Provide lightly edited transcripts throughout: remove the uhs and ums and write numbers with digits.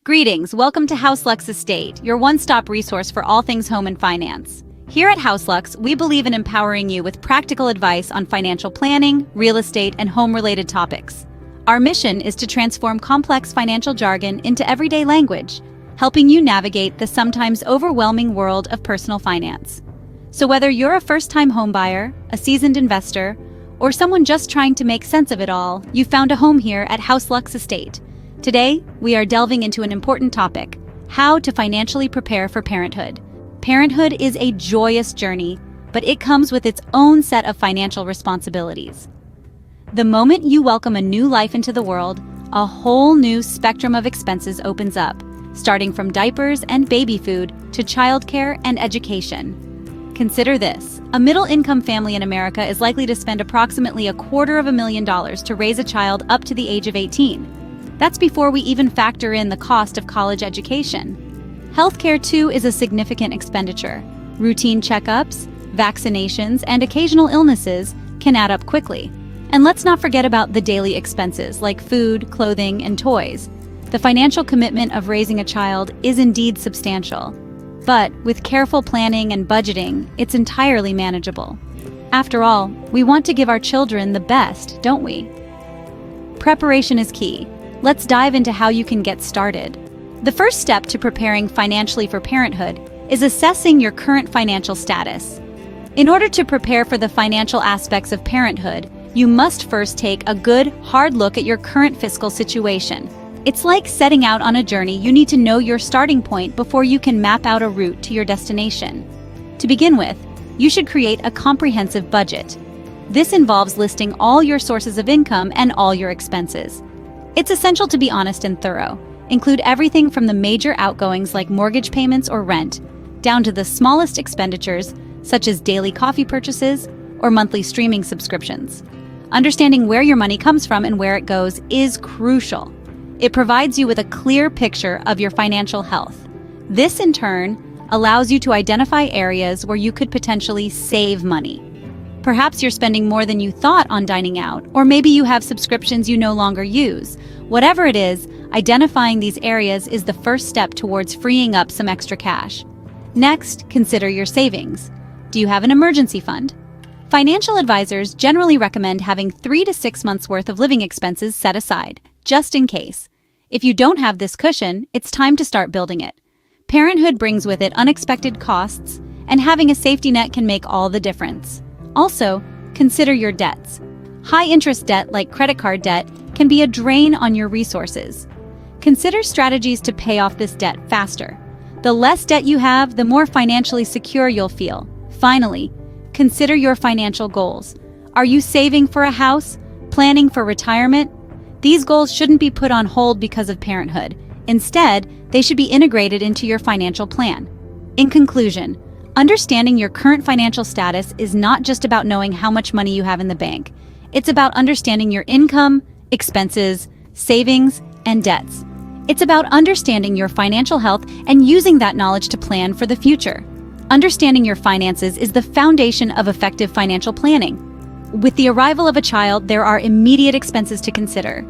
Greetings, welcome to Houselux Estate, your one-stop resource for all things home and finance. Here at Houselux, we believe in empowering you with practical advice on financial planning, real estate, and home-related topics. Our mission is to transform complex financial jargon into everyday language, helping you navigate the sometimes overwhelming world of personal finance. So whether you're a first-time homebuyer, a seasoned investor, or someone just trying to make sense of it all, you found a home here at Houselux Estate. Today, we are delving into an important topic: how to financially prepare for parenthood. Parenthood is a joyous journey, but it comes with its own set of financial responsibilities. The moment you welcome a new life into the world, a whole new spectrum of expenses opens up, starting from diapers and baby food to childcare and education. Consider this: a middle-income family in America is likely to spend approximately $250,000 to raise a child up to the age of 18. That's before we even factor in the cost of college education. Healthcare, too, is a significant expenditure. Routine checkups, vaccinations, and occasional illnesses can add up quickly. And let's not forget about the daily expenses like food, clothing, and toys. The financial commitment of raising a child is indeed substantial. But with careful planning and budgeting, it's entirely manageable. After all, we want to give our children the best, don't we? Preparation is key. Let's dive into how you can get started. The first step to preparing financially for parenthood is assessing your current financial status. In order to prepare for the financial aspects of parenthood, you must first take a good, hard look at your current fiscal situation. It's like setting out on a journey. You need to know your starting point before you can map out a route to your destination. To begin with, you should create a comprehensive budget. This involves listing all your sources of income and all your expenses. It's essential to be honest and thorough. Include everything from the major outgoings like mortgage payments or rent, down to the smallest expenditures, such as daily coffee purchases or monthly streaming subscriptions. Understanding where your money comes from and where it goes is crucial. It provides you with a clear picture of your financial health. This, in turn, allows you to identify areas where you could potentially save money. Perhaps you're spending more than you thought on dining out, or maybe you have subscriptions you no longer use. Whatever it is, identifying these areas is the first step towards freeing up some extra cash. Next, consider your savings. Do you have an emergency fund? Financial advisors generally recommend having 3 to 6 months' worth of living expenses set aside, just in case. If you don't have this cushion, it's time to start building it. Parenthood brings with it unexpected costs, and having a safety net can make all the difference. Also, consider your debts. High-interest debt like credit card debt can be a drain on your resources. Consider strategies to pay off this debt faster. The less debt you have, the more financially secure you'll feel. Finally, consider your financial goals. Are you saving for a house? Planning for retirement? These goals shouldn't be put on hold because of parenthood. Instead, they should be integrated into your financial plan. In conclusion, understanding your current financial status is not just about knowing how much money you have in the bank. It's about understanding your income, expenses, savings, and debts. It's about understanding your financial health and using that knowledge to plan for the future. Understanding your finances is the foundation of effective financial planning. With the arrival of a child, there are immediate expenses to consider.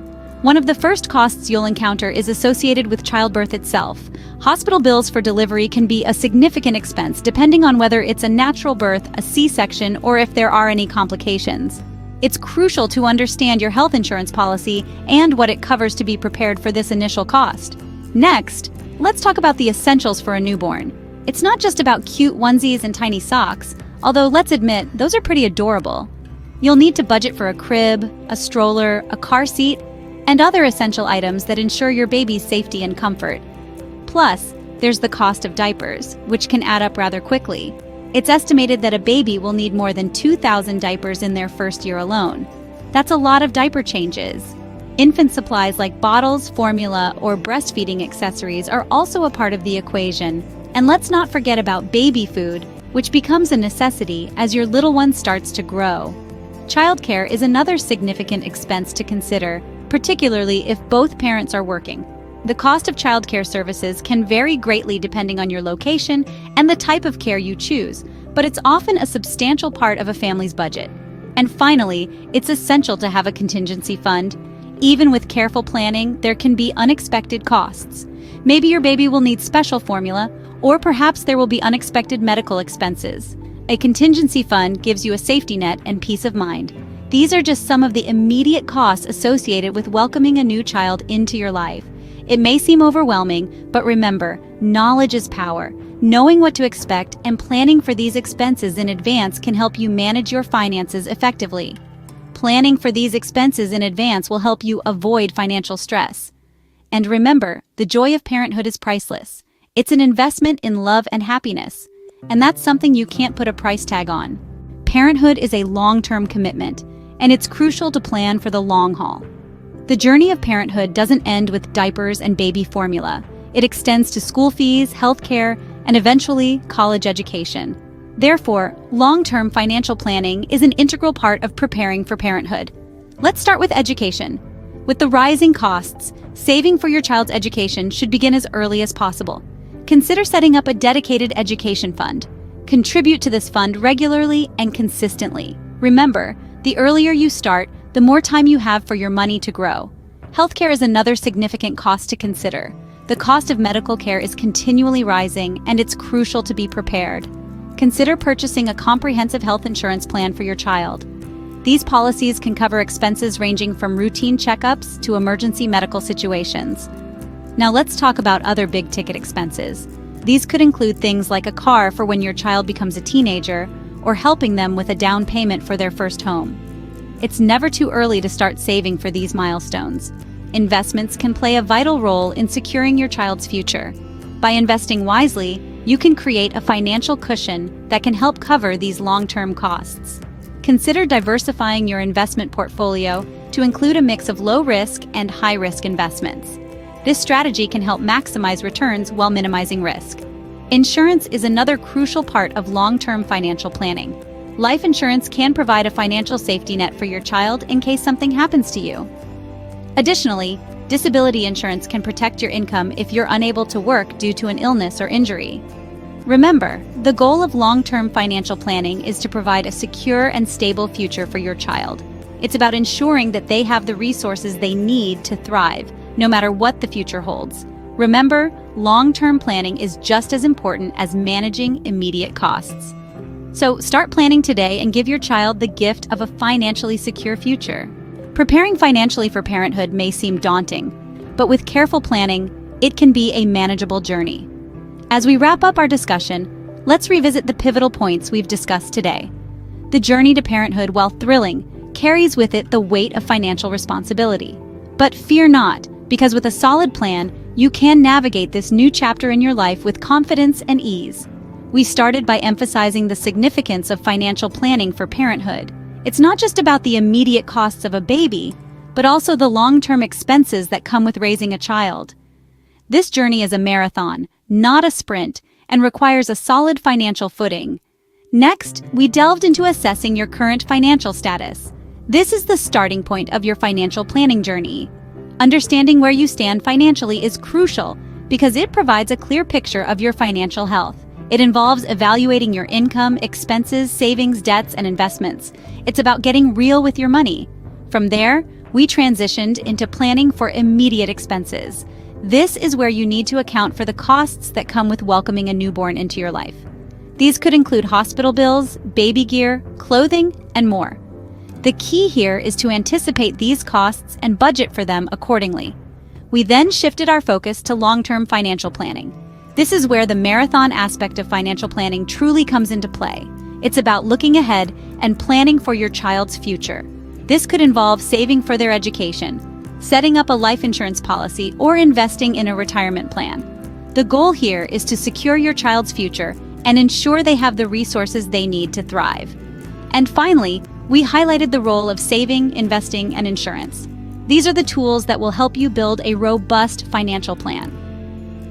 One of the first costs you'll encounter is associated with childbirth itself. Hospital bills for delivery can be a significant expense depending on whether it's a natural birth, a C-section, or if there are any complications. It's crucial to understand your health insurance policy and what it covers to be prepared for this initial cost. Next, let's talk about the essentials for a newborn. It's not just about cute onesies and tiny socks, although let's admit, those are pretty adorable. You'll need to budget for a crib, a stroller, a car seat, and other essential items that ensure your baby's safety and comfort. Plus, there's the cost of diapers, which can add up rather quickly. It's estimated that a baby will need more than 2,000 diapers in their first year alone. That's a lot of diaper changes. Infant supplies like bottles, formula, or breastfeeding accessories are also a part of the equation. And let's not forget about baby food, which becomes a necessity as your little one starts to grow. Childcare is another significant expense to consider, particularly if both parents are working. The cost of childcare services can vary greatly depending on your location and the type of care you choose, but it's often a substantial part of a family's budget. And finally, it's essential to have a contingency fund. Even with careful planning, there can be unexpected costs. Maybe your baby will need special formula, or perhaps there will be unexpected medical expenses. A contingency fund gives you a safety net and peace of mind. These are just some of the immediate costs associated with welcoming a new child into your life. It may seem overwhelming, but remember, knowledge is power. Knowing what to expect and planning for these expenses in advance can help you manage your finances effectively. Planning for these expenses in advance will help you avoid financial stress. And remember, the joy of parenthood is priceless. It's an investment in love and happiness, and that's something you can't put a price tag on. Parenthood is a long-term commitment, and it's crucial to plan for the long haul. The journey of parenthood doesn't end with diapers and baby formula. It extends to school fees, healthcare, and eventually college education. Therefore, long-term financial planning is an integral part of preparing for parenthood. Let's start with education. With the rising costs, saving for your child's education should begin as early as possible. Consider setting up a dedicated education fund. Contribute to this fund regularly and consistently. Remember, the earlier you start, the more time you have for your money to grow. Healthcare is another significant cost to consider. The cost of medical care is continually rising, and it's crucial to be prepared. Consider purchasing a comprehensive health insurance plan for your child. These policies can cover expenses ranging from routine checkups to emergency medical situations. Now let's talk about other big-ticket expenses. These could include things like a car for when your child becomes a teenager, or helping them with a down payment for their first home. It's never too early to start saving for these milestones. Investments can play a vital role in securing your child's future. By investing wisely, you can create a financial cushion that can help cover these long-term costs. Consider diversifying your investment portfolio to include a mix of low-risk and high-risk investments. This strategy can help maximize returns while minimizing risk. Insurance is another crucial part of long-term financial planning. Life insurance can provide a financial safety net for your child in case something happens to you. Additionally, disability insurance can protect your income if you're unable to work due to an illness or injury. Remember, the goal of long-term financial planning is to provide a secure and stable future for your child. It's about ensuring that they have the resources they need to thrive, no matter what the future holds. Remember, long-term planning is just as important as managing immediate costs. So start planning today and give your child the gift of a financially secure future. Preparing financially for parenthood may seem daunting, but with careful planning, it can be a manageable journey. As we wrap up our discussion, let's revisit the pivotal points we've discussed today. The journey to parenthood, while thrilling, carries with it the weight of financial responsibility. But fear not, because with a solid plan, you can navigate this new chapter in your life with confidence and ease. We started by emphasizing the significance of financial planning for parenthood. It's not just about the immediate costs of a baby, but also the long-term expenses that come with raising a child. This journey is a marathon, not a sprint, and requires a solid financial footing. Next, we delved into assessing your current financial status. This is the starting point of your financial planning journey. Understanding where you stand financially is crucial because it provides a clear picture of your financial health. It involves evaluating your income, expenses, savings, debts, and investments. It's about getting real with your money. From there, we transitioned into planning for immediate expenses. This is where you need to account for the costs that come with welcoming a newborn into your life. These could include hospital bills, baby gear, clothing, and more. The key here is to anticipate these costs and budget for them accordingly. We then shifted our focus to long-term financial planning. This is where the marathon aspect of financial planning truly comes into play. It's about looking ahead and planning for your child's future. This could involve saving for their education, setting up a life insurance policy, or investing in a retirement plan. The goal here is to secure your child's future and ensure they have the resources they need to thrive. And finally, we highlighted the role of saving, investing, and insurance. These are the tools that will help you build a robust financial plan.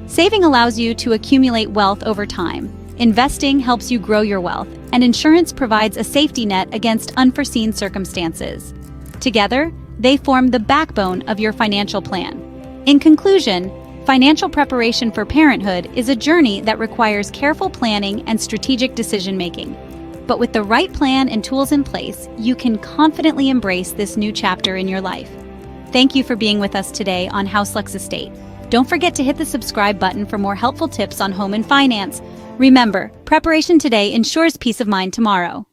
Saving allows you to accumulate wealth over time. Investing helps you grow your wealth, and insurance provides a safety net against unforeseen circumstances. Together, they form the backbone of your financial plan. In conclusion, financial preparation for parenthood is a journey that requires careful planning and strategic decision-making. But with the right plan and tools in place, you can confidently embrace this new chapter in your life. Thank you for being with us today on Houselux Estate. Don't forget to hit the subscribe button for more helpful tips on home and finance. Remember, preparation today ensures peace of mind tomorrow.